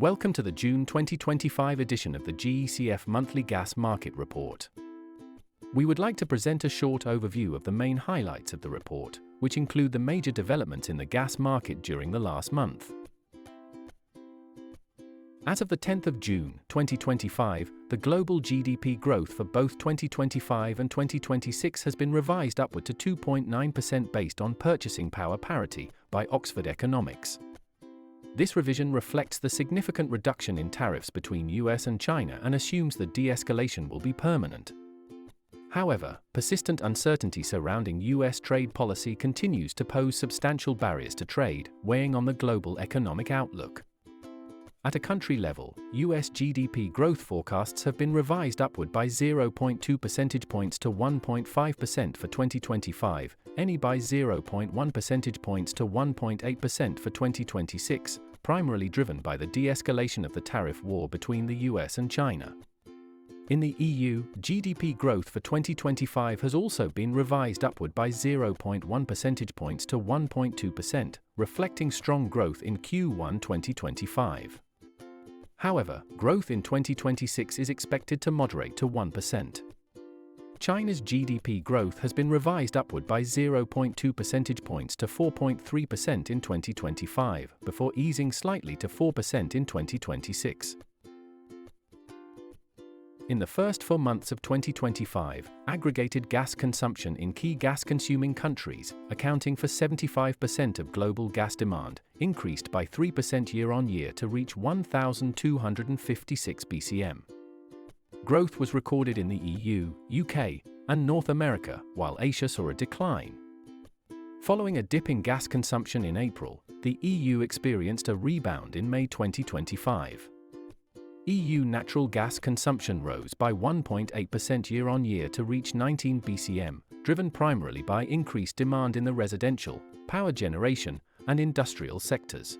Welcome to the June 2025 edition of the GECF Monthly Gas Market Report. We would like to present a short overview of the main highlights of the report, which include the major developments in the gas market during the last month. As of the 10th of June 2025, the global GDP growth for both 2025 and 2026 has been revised upward to 2.9% based on purchasing power parity by Oxford Economics. This revision reflects the significant reduction in tariffs between US and China and assumes the de-escalation will be permanent. However, persistent uncertainty surrounding US trade policy continues to pose substantial barriers to trade, weighing on the global economic outlook. At a country level, US GDP growth forecasts have been revised upward by 0.2 percentage points to 1.5% for 2025, NE by 0.1 percentage points to 1.8% for 2026, primarily driven by the de-escalation of the tariff war between the US and China. In the EU, GDP growth for 2025 has also been revised upward by 0.1 percentage points to 1.2%, reflecting strong growth in Q1 2025. However, growth in 2026 is expected to moderate to 1%. China's GDP growth has been revised upward by 0.2 percentage points to 4.3% in 2025, before easing slightly to 4% in 2026. In the first 4 months of 2025, aggregated gas consumption in key gas-consuming countries, accounting for 75% of global gas demand, increased by 3% year-on-year to reach 1,256 BCM. Growth was recorded in the EU, UK, and North America, while Asia saw a decline. Following a dip in gas consumption in April, the EU experienced a rebound in May 2025. EU natural gas consumption rose by 1.8% year-on-year to reach 19 BCM, driven primarily by increased demand in the residential, power generation, and industrial sectors.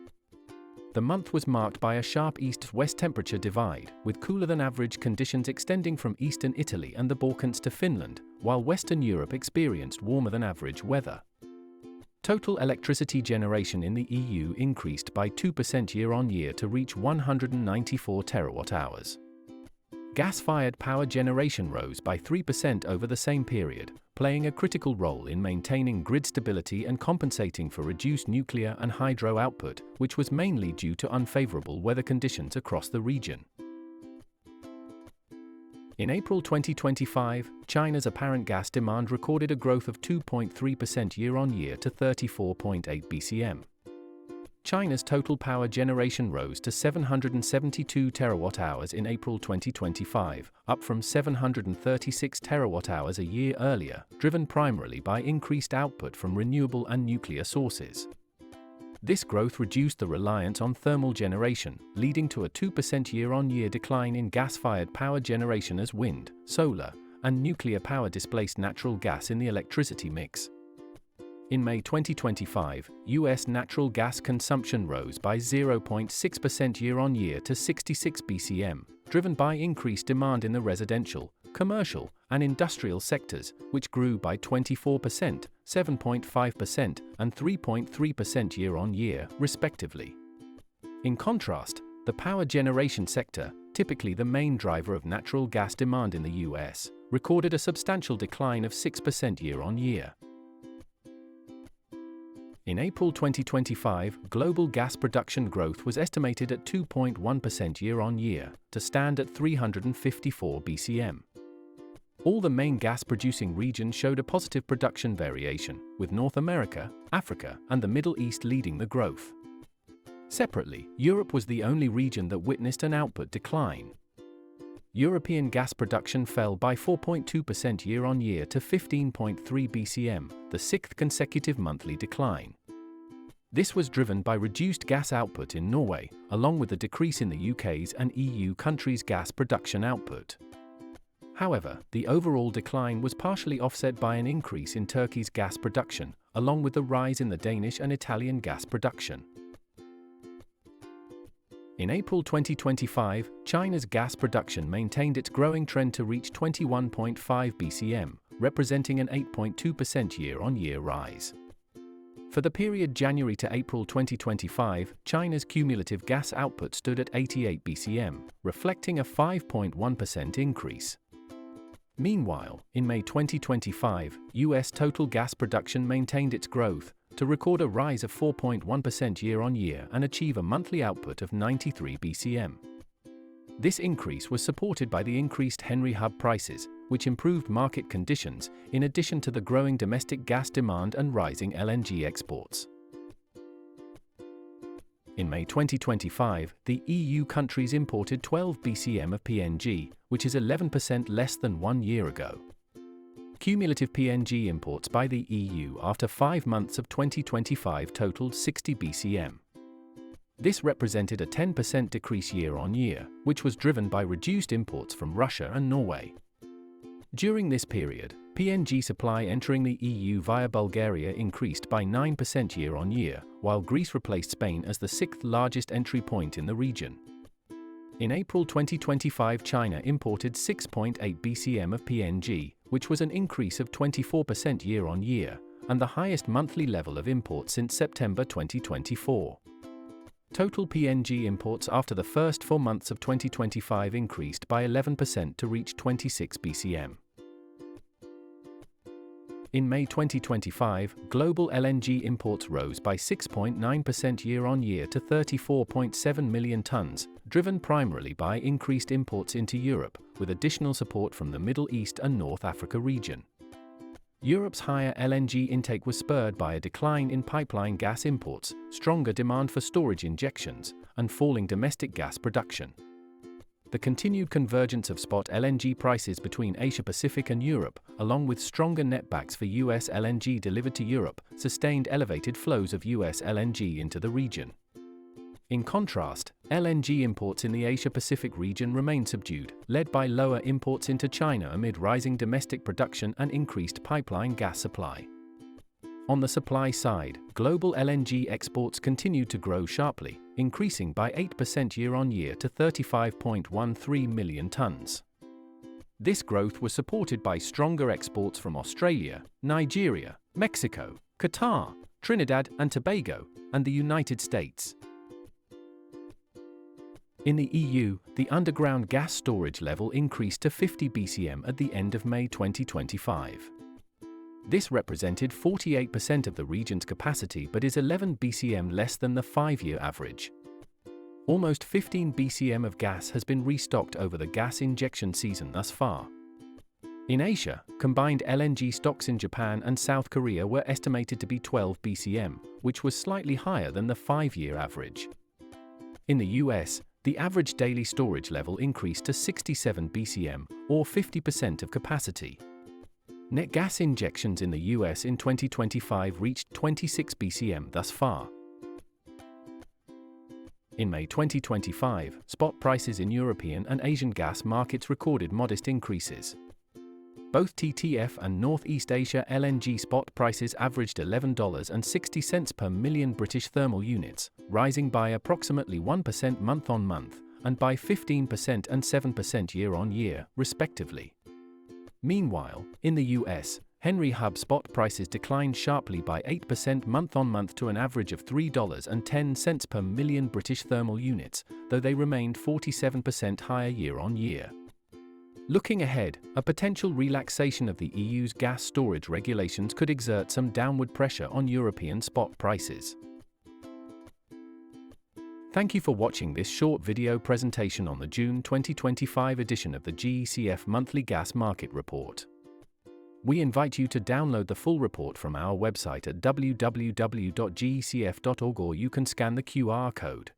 The month was marked by a sharp east-west temperature divide, with cooler-than-average conditions extending from eastern Italy and the Balkans to Finland, while Western Europe experienced warmer-than-average weather. Total electricity generation in the EU increased by 2% year-on-year to reach 194 terawatt-hours. Gas-fired power generation rose by 3% over the same period, playing a critical role in maintaining grid stability and compensating for reduced nuclear and hydro output, which was mainly due to unfavorable weather conditions across the region. In April 2025, China's apparent gas demand recorded a growth of 2.3% year-on-year to 34.8 BCM. China's total power generation rose to 772 terawatt-hours in April 2025, up from 736 terawatt-hours a year earlier, driven primarily by increased output from renewable and nuclear sources. This growth reduced the reliance on thermal generation, leading to a 2% year-on-year decline in gas-fired power generation as wind, solar, and nuclear power displaced natural gas in the electricity mix. In May 2025, US natural gas consumption rose by 0.6% year-on-year to 66 BCM, driven by increased demand in the residential, commercial, and industrial sectors, which grew by 24%, 7.5%, and 3.3% year-on-year, respectively. In contrast, the power generation sector, typically the main driver of natural gas demand in the US, recorded a substantial decline of 6% year-on-year. In April 2025, global gas production growth was estimated at 2.1% year-on-year, to stand at 354 BCM. All the main gas-producing regions showed a positive production variation, with North America, Africa, and the Middle East leading the growth. Separately, Europe was the only region that witnessed an output decline. European gas production fell by 4.2% year-on-year to 15.3 BCM, the sixth consecutive monthly decline. This was driven by reduced gas output in Norway, along with a decrease in the UK's and EU countries' gas production output. However, the overall decline was partially offset by an increase in Turkey's gas production, along with the rise in the Danish and Italian gas production. In April 2025, China's gas production maintained its growing trend to reach 21.5 BCM, representing an 8.2% year-on-year rise. For the period January to April 2025, China's cumulative gas output stood at 88 BCM, reflecting a 5.1% increase. Meanwhile, in May 2025, US total gas production maintained its growth, to record a rise of 4.1% year-on-year and achieve a monthly output of 93 BCM. This increase was supported by the increased Henry Hub prices, which improved market conditions, in addition to the growing domestic gas demand and rising LNG exports. In May 2025, the EU countries imported 12 BCM of PNG, which is 11% less than 1 year ago. Cumulative PNG imports by the EU after 5 months of 2025 totaled 60 BCM. This represented a 10% decrease year-on-year, which was driven by reduced imports from Russia and Norway. During this period, PNG supply entering the EU via Bulgaria increased by 9% year-on-year, while Greece replaced Spain as the 6th largest entry point in the region. In April 2025, China imported 6.8 BCM of PNG, which was an increase of 24% year-on-year, and the highest monthly level of imports since September 2024. Total PNG imports after the first 4 months of 2025 increased by 11% to reach 26 BCM. In May 2025, global LNG imports rose by 6.9% year-on-year to 34.7 million tons, driven primarily by increased imports into Europe, with additional support from the Middle East and North Africa region. Europe's higher LNG intake was spurred by a decline in pipeline gas imports, stronger demand for storage injections, and falling domestic gas production. The continued convergence of spot LNG prices between Asia-Pacific and Europe, along with stronger netbacks for US LNG delivered to Europe, sustained elevated flows of US LNG into the region. In contrast, LNG imports in the Asia-Pacific region remained subdued, led by lower imports into China amid rising domestic production and increased pipeline gas supply. On the supply side, global LNG exports continued to grow sharply, increasing by 8% year-on-year to 35.13 million tons. This growth was supported by stronger exports from Australia, Nigeria, Mexico, Qatar, Trinidad and Tobago, and the United States. In the EU, the underground gas storage level increased to 50 BCM at the end of May 2025. This represented 48% of the region's capacity but is 11 BCM less than the 5-year average. Almost 15 BCM of gas has been restocked over the gas injection season thus far. In Asia, combined LNG stocks in Japan and South Korea were estimated to be 12 BCM, which was slightly higher than the 5-year average. In the US, the average daily storage level increased to 67 BCM, or 50% of capacity. Net gas injections in the US in 2025 reached 26 BCM thus far. In May 2025, spot prices in European and Asian gas markets recorded modest increases. Both TTF and Northeast Asia LNG spot prices averaged $11.60 per million British thermal units, rising by approximately 1% month-on-month, and by 15% and 7% year-on-year, respectively. Meanwhile, in the US, Henry Hub spot prices declined sharply by 8% month-on-month to an average of $3.10 per million British thermal units, though they remained 47% higher year-on-year. Looking ahead, a potential relaxation of the EU's gas storage regulations could exert some downward pressure on European spot prices. Thank you for watching this short video presentation on the June 2025 edition of the GECF Monthly Gas Market Report. We invite you to download the full report from our website at www.gecf.org, or you can scan the QR code.